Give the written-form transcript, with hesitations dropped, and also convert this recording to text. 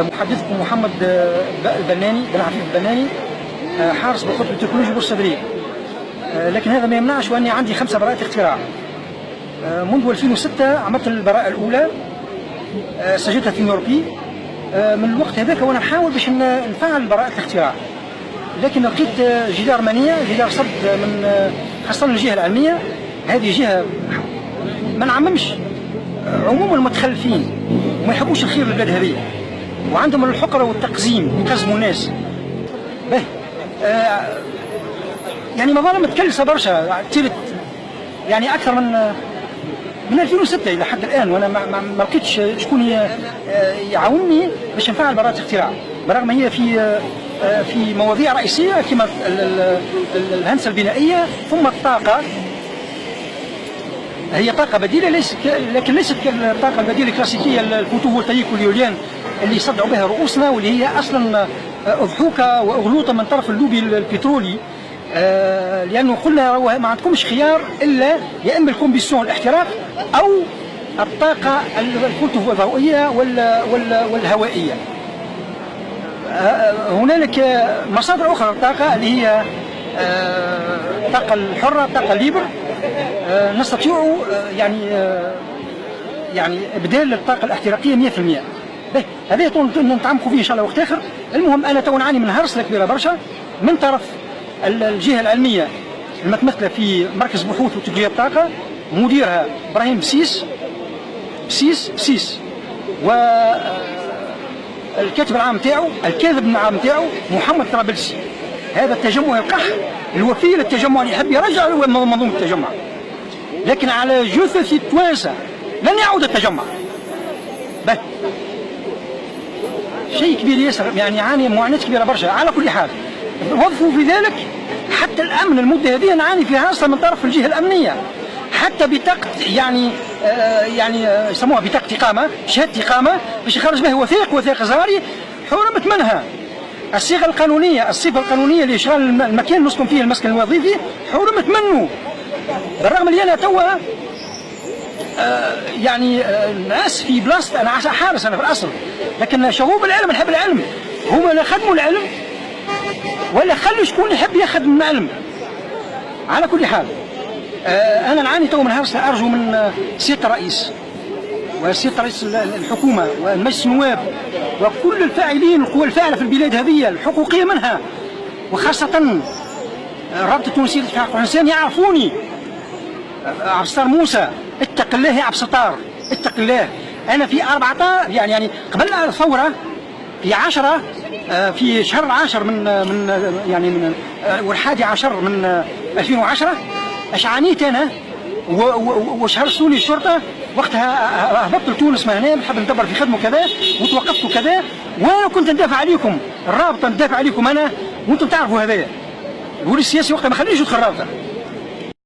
محدثكم محمد البناني بن عفيف البناني، حارس بالقطب التكنولوجي بورسعيد. لكن هذا ما يمنعش واني عندي 5 براءات اختراع. منذ 2006 عملت البراءة الأولى، سجلتها في نيوروبي. من الوقت هذاك وانا نحاول باش نفعل براءة الاختراع، لكن لقيت جدار منيع، جدار صد من خاصة الجهة العلمية. هذه جهة ما نعممش عموم المتخلفين وما يحبوش الخير للبلاد هذه، وعندهم الحقرة والتقزيم يقزموا الناس. به يعني مظالم متكلسة برشا، تلت يعني أكثر من 2006 إلى حد الآن، وأنا ما لقيتش شكون يعاونني باش نفعل براءة اختراع، برغم هي في مواضيع رئيسية كما الهندسة البنائية ثم الطاقة. هي طاقة بديلة لكن ليست كالطاقة البديلة الكلاسيكية الفوتوفولتايك واليوليان اللي يصدعوا بها رؤوسنا، واللي هي أصلا أضحوكة وأغلوطة من طرف اللوبي البترولي. لأنه قلنا ما عندكمش خيار إلا يا إما الكومبيسيون الاحتراق أو الطاقة الفوتوفولتائية والهوائية. هنالك مصادر أخرى للطاقة اللي هي الطاقة الحرة، الطاقة الليبر. نستطيع يعني إبدال الطاقة الاحتراقية 100%. هذا نتعمقوا فيه إن شاء الله وقت آخر. المهم أنا تو نعاني من هرسلة كبيرة برشا من طرف الجهة العلمية المتمثلة في مركز بحوث وتكنولوجيا الطاقة، مديرها إبراهيم بسيس، والكاتب العام تاعو الكاذب العام تاعو محمد طرابلسي. هذا التجمع القح الوفي للتجمع اللي يحب يرجع منظومة التجمع، لكن على جثث التوانسة لن يعود التجمع. شيء كبير ياسر، يعني يعاني معاناة كبيرة برشا. على كل حال وظفوا في ذلك حتى الأمن المدة هذه نعاني فيها أصلا من طرف الجهة الأمنية، حتى بطاقة يعني يسموها بطاقة إقامة، شهادة إقامة باش يخرج به وثائق زهري حرمت منها. الصيغة القانونية، الصفة القانونية لإشغال المكان اللي نسكن فيه المسكن الوظيفي حرمت منه، بالرغم اللي أنا توا يعني ناس في بلاصة. أنا حارس أنا في الأصل، لكن شغوب العلم نحب العلم، هما لا خدموا العلم ولا خلوا شكون يحب يخدم العلم. على كل حال أنا نعاني تو من هرسة. أرجو من سيادة الرئيس وسيادة رئيس الحكومة ومجلس النواب وكل الفاعلين القوى الفاعلة في البلاد هذه الحقوقية منها، وخاصة الرابطة التونسية للحقوق الإنسان يعرفوني. عبد الستار موسى اتق الله يا عبد الستار، اتق الله. أنا في 14 يعني قبل الثورة في 10 في شهر العاشر من والحادي عشر من 2010 اش عانيت انا وشهرسوني الشرطه. وقتها هبطت لتونس ما هنا نحب ندبر في خدمه كذا وتوقفت كذا، وانا كنت ندافع عليكم، الرابطه ندافع عليكم انا وانتم تعرفوا هذايا. الولي السياسي وقتها ما خلينيش ندخل الرابطه.